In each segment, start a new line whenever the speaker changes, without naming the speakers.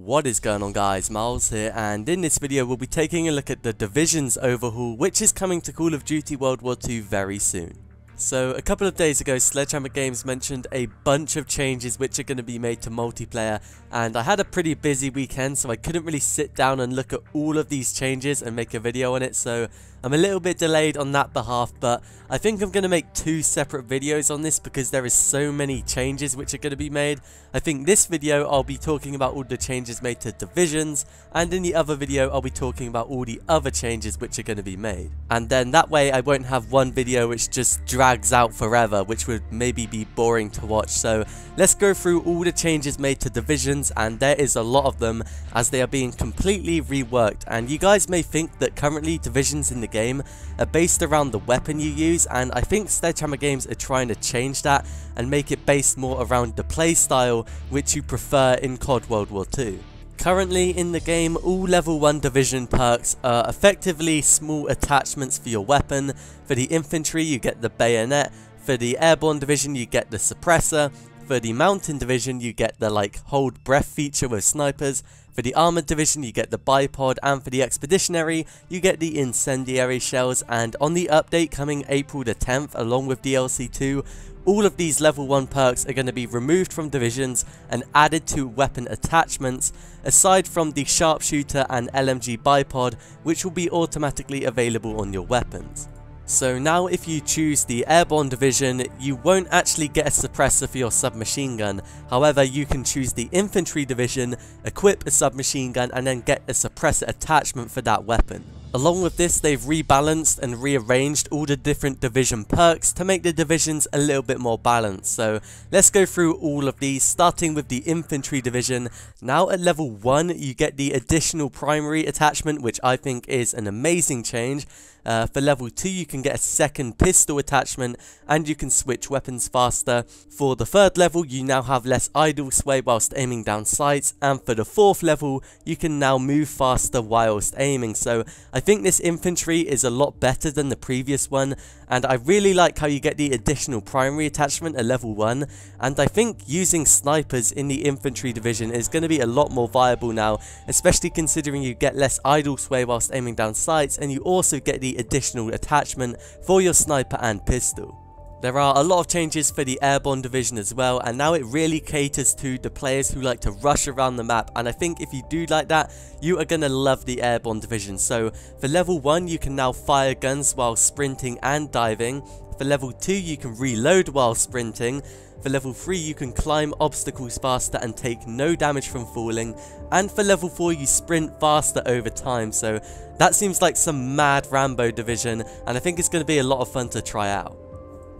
What is going on, guys? Miles here, and in this video we'll be taking a look at the Divisions overhaul, which is coming to Call of Duty World War II very soon. So a couple of days ago, Sledgehammer Games mentioned a bunch of changes which are going to be made to multiplayer, and I had a pretty busy weekend, so I couldn't really sit down and look at all of these changes and make a video on it, so I'm a little bit delayed on that behalf, but I think I'm going to make two separate videos on this because there is so many changes which are going to be made. I think this video I'll be talking about all the changes made to Divisions, and in the other video I'll be talking about all the other changes which are going to be made. And then that way I won't have one video which just drags out forever, which would maybe be boring to watch. So let's go through all the changes made to Divisions, and there is a lot of them as they are being completely reworked. And you guys may think that currently Divisions in the game are based around the weapon you use, and I think Sledgehammer Games are trying to change that and make it based more around the playstyle which you prefer in COD World War II. Currently in the game, all level 1 division perks are effectively small attachments for your weapon. For the infantry you get the bayonet, for the airborne division you get the suppressor, for the mountain division you get the hold breath feature with snipers, for the armored division you get the bipod, and for the expeditionary you get the incendiary shells. And on the update coming April the 10th along with DLC 2, all of these level 1 perks are going to be removed from Divisions and added to weapon attachments, aside from the sharpshooter and LMG bipod, which will be automatically available on your weapons. So now if you choose the Airborne division, you won't actually get a suppressor for your submachine gun. However, you can choose the Infantry division, equip a submachine gun, and then get a suppressor attachment for that weapon. Along with this, they've rebalanced and rearranged all the different division perks to make the divisions a little bit more balanced. So let's go through all of these, starting with the Infantry division. Now at level 1 you get the additional primary attachment, which I think is an amazing change. For level 2 you can get a second pistol attachment and you can switch weapons faster. For the 3rd level you now have less idle sway whilst aiming down sights, and for the 4th level you can now move faster whilst aiming. So I think this infantry is a lot better than the previous one, and I really like how you get the additional primary attachment at level 1, and I think using snipers in the infantry division is going to be a lot more viable now, especially considering you get less idle sway whilst aiming down sights, and you also get the additional attachment for your sniper and pistol. There are a lot of changes for the Airborne division as well, and now it really caters to the players who like to rush around the map, and I think if you do like that, you are going to love the Airborne division. So for level 1 you can now fire guns while sprinting and diving. For level 2 you can reload while sprinting. For level 3 you can climb obstacles faster and take no damage from falling, and for level 4 you sprint faster over time. So that seems like some mad Rambo division, and I think it's going to be a lot of fun to try out.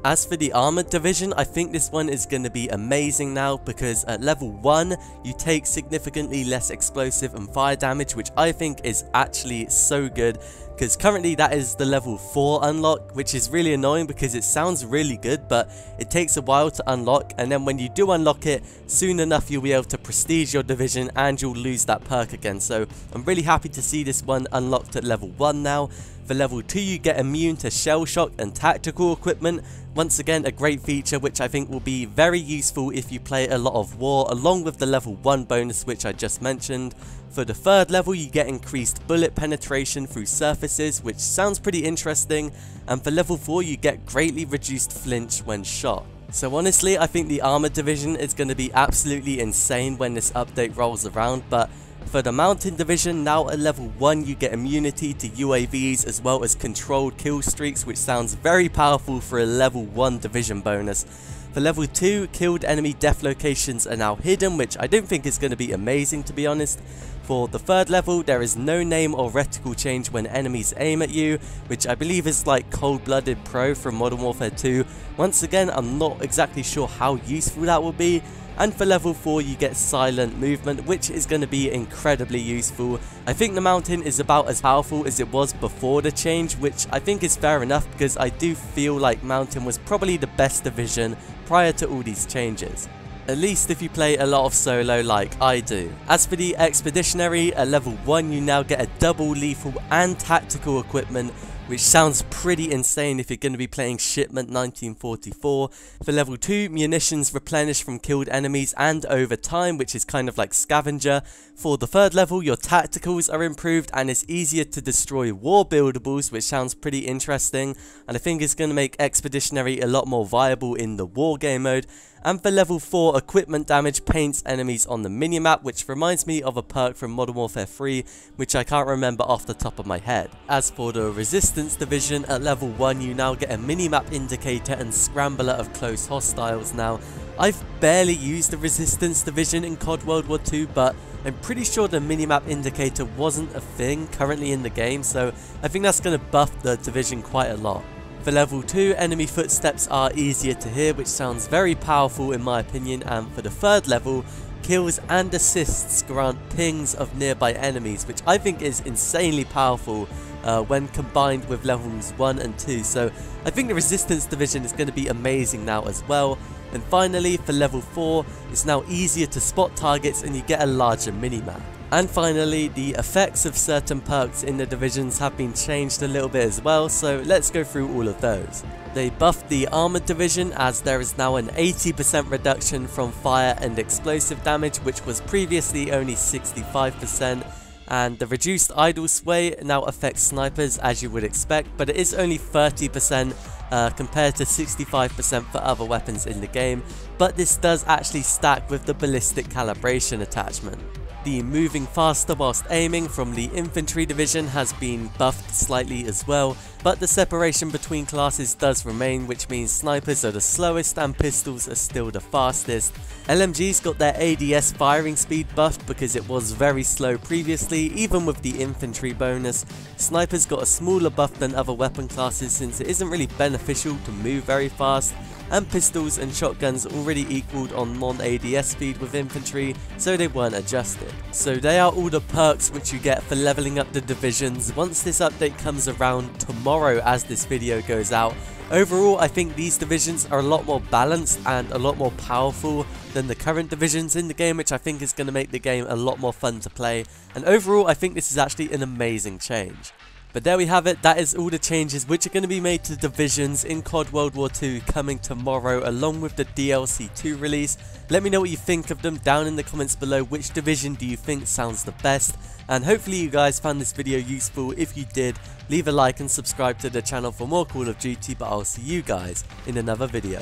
As for the armored division, I think this one is going to be amazing now, because at level 1 you take significantly less explosive and fire damage, which I think is actually so good, because currently that is the level 4 unlock, which is really annoying because it sounds really good but it takes a while to unlock, and then when you do unlock it, soon enough you'll be able to prestige your division and you'll lose that perk again. So I'm really happy to see this one unlocked at level 1 now. For level 2 you get immune to shell shock and tactical equipment. Once again, a great feature which I think will be very useful if you play a lot of war, along with the level 1 bonus which I just mentioned. For the 3rd level you get increased bullet penetration through surfaces, which sounds pretty interesting, and for level 4 you get greatly reduced flinch when shot. So honestly, I think the armored division is going to be absolutely insane when this update rolls around. But for the mountain division, now at level 1 you get immunity to UAVs as well as controlled kill streaks, which sounds very powerful for a level 1 division bonus. For level 2, killed enemy death locations are now hidden, which I don't think is going to be amazing, to be honest. For the 3rd level, there is no name or reticle change when enemies aim at you, which I believe is like Cold-Blooded Pro from Modern Warfare 2. Once again, I'm not exactly sure how useful that will be. And for level 4 you get silent movement, which is going to be incredibly useful. I think the mountain is about as powerful as it was before the change, which I think is fair enough because I do feel like mountain was probably the best division prior to all these changes. At least if you play a lot of solo like I do. As for the expeditionary, at level 1 you now get a double lethal and tactical equipment, which sounds pretty insane if you're going to be playing Shipment 1944. For level 2, munitions replenish from killed enemies and over time, which is kind of like scavenger. For the 3rd level, your tacticals are improved and it's easier to destroy war buildables, which sounds pretty interesting, and I think it's going to make Expeditionary a lot more viable in the war game mode. And for level 4, equipment damage paints enemies on the minimap, which reminds me of a perk from Modern Warfare 3, which I can't remember off the top of my head. As for the resistance division, at level 1 you now get a minimap indicator and scrambler of close hostiles. Now, I've barely used the resistance division in COD WWII, but I'm pretty sure the minimap indicator wasn't a thing currently in the game, so I think that's going to buff the division quite a lot. For level 2, enemy footsteps are easier to hear, which sounds very powerful in my opinion, and for the 3rd level, kills and assists grant pings of nearby enemies, which I think is insanely powerful when combined with levels 1 and 2, so I think the resistance division is going to be amazing now as well. And finally, for level 4, it's now easier to spot targets and you get a larger minimap. And finally, the effects of certain perks in the divisions have been changed a little bit as well, so let's go through all of those. They buffed the armored division as there is now an 80% reduction from fire and explosive damage, which was previously only 65%. And the reduced idle sway now affects snipers as you would expect, but it is only 30% compared to 65% for other weapons in the game, but this does actually stack with the ballistic calibration attachment. The moving faster whilst aiming from the infantry division has been buffed slightly as well, but the separation between classes does remain, which means snipers are the slowest and pistols are still the fastest. LMGs got their ADS firing speed buffed because it was very slow previously, even with the infantry bonus. Snipers got a smaller buff than other weapon classes since it isn't really beneficial to move very fast, and pistols and shotguns already equaled on non-ADS speed with infantry, so they weren't adjusted. So they are all the perks which you get for leveling up the divisions once this update comes around tomorrow as this video goes out. Overall, I think these divisions are a lot more balanced and a lot more powerful than the current divisions in the game, which I think is going to make the game a lot more fun to play, and overall I think this is actually an amazing change. But there we have it, that is all the changes which are going to be made to divisions in COD WWII coming tomorrow along with the DLC 2 release. Let me know what you think of them down in the comments below. Which division do you think sounds the best? And hopefully you guys found this video useful. If you did, leave a like and subscribe to the channel for more Call of Duty, but I'll see you guys in another video.